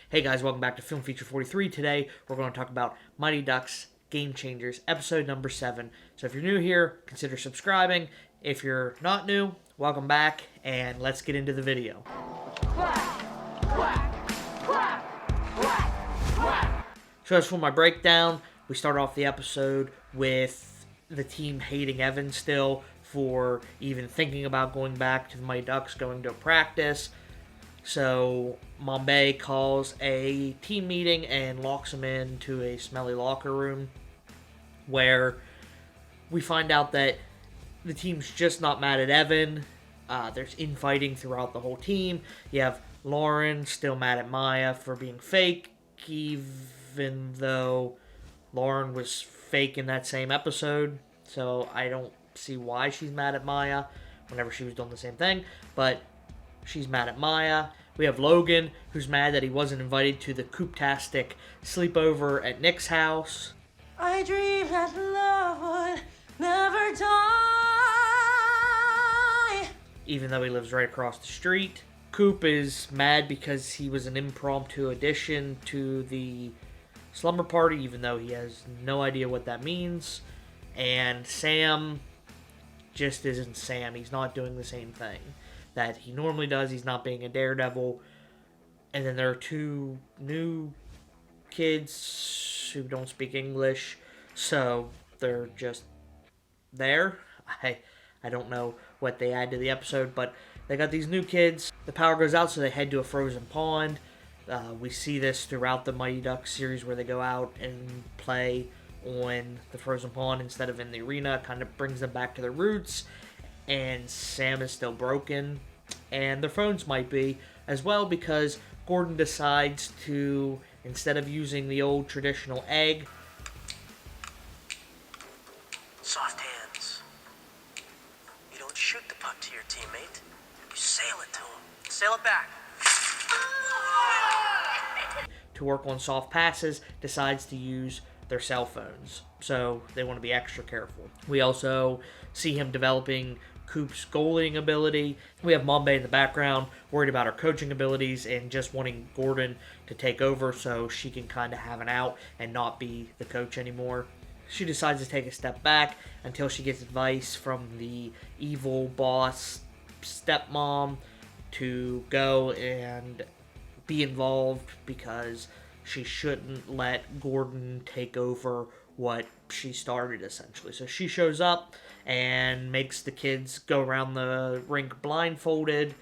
Hey guys, welcome back to Film Feature 43. Today, we're going to talk about Mighty Ducks Game Changers, episode number 7. So if you're new here, consider subscribing. If you're not new, welcome back, and let's get into the video. Quack, quack, quack, quack, quack. So as for my breakdown, we start off the episode with the team hating Evan still for even thinking about going back to the Mighty Ducks, going to practice. So Bombay calls a team meeting and locks him into a smelly locker room where we find out that the team's just not mad at Evan. There's infighting throughout the whole team. You have Lauren still mad at Maya for being fake, even though Lauren was fake in that same episode. So I don't see why she's mad at Maya whenever she was doing the same thing. But she's mad at Maya. We have Logan, who's mad that he wasn't invited to the Coop-tastic sleepover at Nick's house. I dream that love would never die. Even though he lives right across the street. Coop is mad because he was an impromptu addition to the slumber party, even though he has no idea what that means. And Sam just isn't Sam. He's not doing the same thing that he normally does. He's not being a daredevil. And then there are two new kids who don't speak English, so they're just there. I don't know what they add to the episode, but they got these new kids. The power goes out, so they head to a frozen pond. We see this throughout the Mighty Ducks series where they go out and play on the frozen pond instead of in the arena. Kind of brings them back to their roots. And Sam is still broken, and their phones might be as well, because Gordon decides to, instead of using the old traditional egg, Soft hands. You don't shoot the puck to your teammate. You sail it to him. Sail it back. to work on soft passes, decides to use their cell phones. So they want to be extra careful. We also see him developing Coop's goaling ability. We have Bombay in the background, worried about her coaching abilities and just wanting Gordon to take over so she can kind of have an out and not be the coach anymore. She decides to take a step back until she gets advice from the evil boss stepmom to go and be involved because she shouldn't let Gordon take over what she started, essentially. So she shows up and makes the kids go around the rink blindfolded,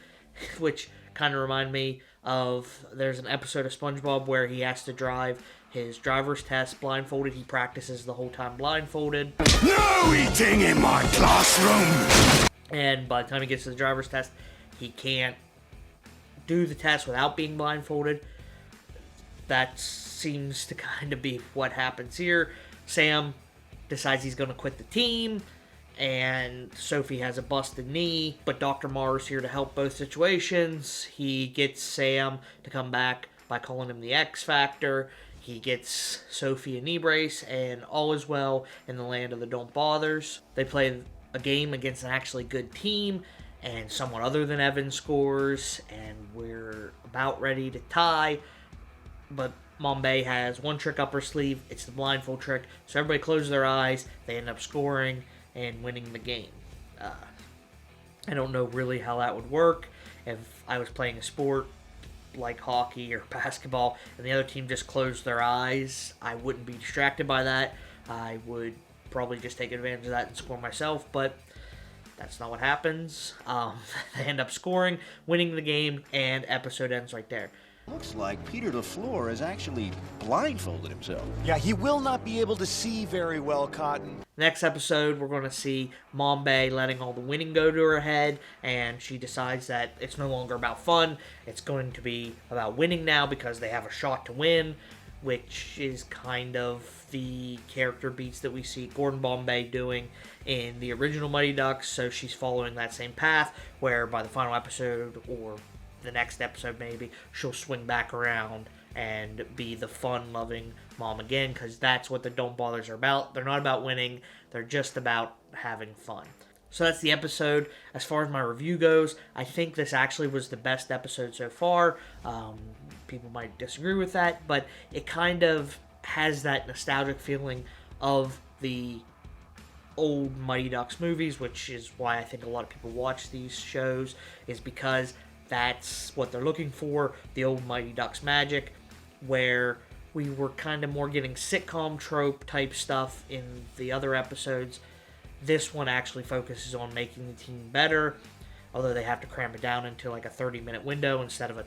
which kind of remind me of, there's an episode of SpongeBob where he has to drive his driver's test blindfolded. He practices the whole time blindfolded. No eating in my classroom! And by the time he gets to the driver's test, he can't do the test without being blindfolded. That seems to kind of be what happens here. Sam decides he's going to quit the team, and Sophie has a busted knee, but Dr. Marr's here to help both situations. He gets Sam to come back by calling him the X Factor. He gets Sophie a knee brace, and all is well in the land of the Don't Bothers. They play a game against an actually good team, and someone other than Evan scores, and we're about ready to tie, but Bombay has one trick up her sleeve. It's the blindfold trick. So everybody closes their eyes. They end up scoring and winning the game. I don't know really how that would work. If I was playing a sport like hockey or basketball and the other team just closed their eyes, I wouldn't be distracted by that. I would probably just take advantage of that and score myself, but that's not what happens. They end up scoring, winning the game, and episode ends right there. Looks like Peter LaFleur has actually blindfolded himself. Yeah, he will not be able to see very well, Cotton. Next episode, we're going to see Bombay letting all the winning go to her head, and she decides that it's no longer about fun. It's going to be about winning now because they have a shot to win, which is kind of the character beats that we see Gordon Bombay doing in the original Mighty Ducks. So she's following that same path, where by the final episode, or the next episode maybe, she'll swing back around and be the fun-loving mom again, because that's what the Don't Bothers are about. They're not about winning, they're just about having fun. So that's the episode. As far as my review goes, I think this actually was the best episode so far. people might disagree with that, but it kind of has that nostalgic feeling of the old Mighty Ducks movies, which is why I think a lot of people watch these shows, is because that's what they're looking for, the old Mighty Ducks magic, where we were kind of more getting sitcom trope type stuff in the other episodes. This one actually focuses on making the team better, although they have to cram it down into like a 30-minute window instead of an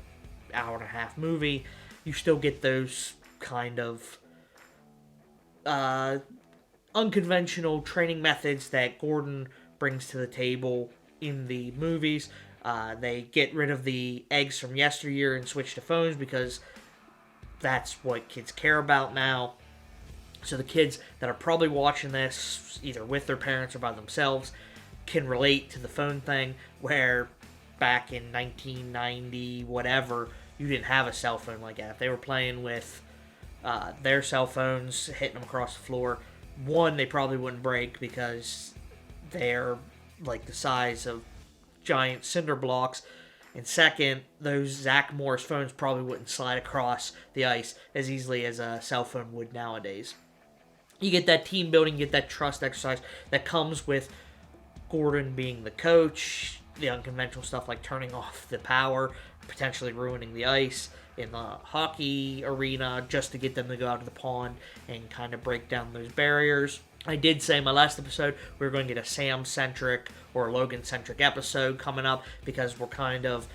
hour and a half movie. You still get those kind of unconventional training methods that Gordon brings to the table in the movies. They get rid of the eggs from yesteryear and switch to phones because that's what kids care about now. So the kids that are probably watching this, either with their parents or by themselves, can relate to the phone thing, where back in 1990, whatever, you didn't have a cell phone like that. If they were playing with their cell phones, hitting them across the floor, one, they probably wouldn't break because they're like the size of giant cinder blocks. And second, those Zach Morris phones probably wouldn't slide across the ice as easily as a cell phone would nowadays. You get that team building, you get that trust exercise that comes with Gordon being the coach, the unconventional stuff like turning off the power, potentially ruining the ice in the hockey arena just to get them to go out to the pond and kind of break down those barriers. I did say in my last episode we were going to get a Sam-centric or Logan-centric episode coming up because we're kind of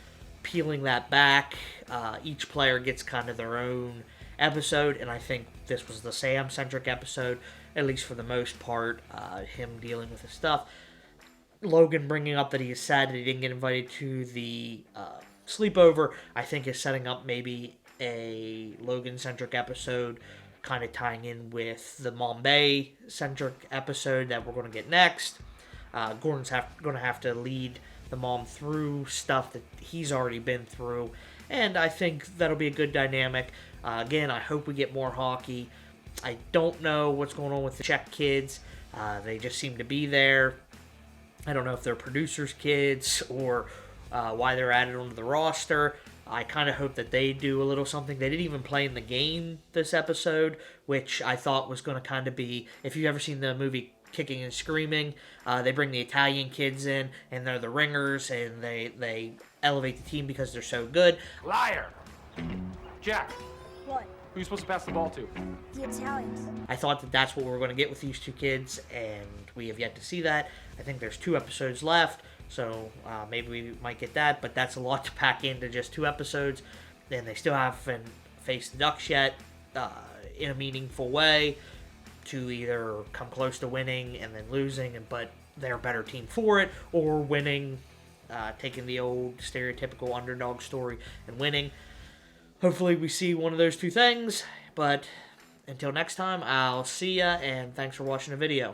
peeling that back. Each player gets kind of their own episode, and I think this was the Sam-centric episode, at least for the most part, him dealing with his stuff. Logan bringing up that he is sad that he didn't get invited to the sleepover, I think is setting up maybe a Logan-centric episode, kind of tying in with the Bombay-centric episode that we're going to get next. Gordon's going to have to lead the mom through stuff that he's already been through, and I think that'll be a good dynamic. Again, I hope we get more hockey. I don't know what's going on with the Czech kids. They just seem to be there. I don't know if they're producers' kids or why they're added onto the roster. I kind of hope that they do a little something. They didn't even play in the game this episode, which I thought was going to kind of be, if you've ever seen the movie Kicking and Screaming, they bring the Italian kids in, and they're the ringers, and they elevate the team because they're so good. Liar! Jack, What? who are you supposed to pass the ball to? The Italians. I thought that that's what we were going to get with these two kids, and we have yet to see that. I think there's 2 episodes left, so maybe we might get that, but that's a lot to pack into just 2 episodes, and they still haven't faced the Ducks yet in a meaningful way to either come close to winning and then losing, but they're a better team for it, or winning, taking the old stereotypical underdog story and winning. Hopefully we see one of those 2 things, but until next time, I'll see ya, and thanks for watching the video.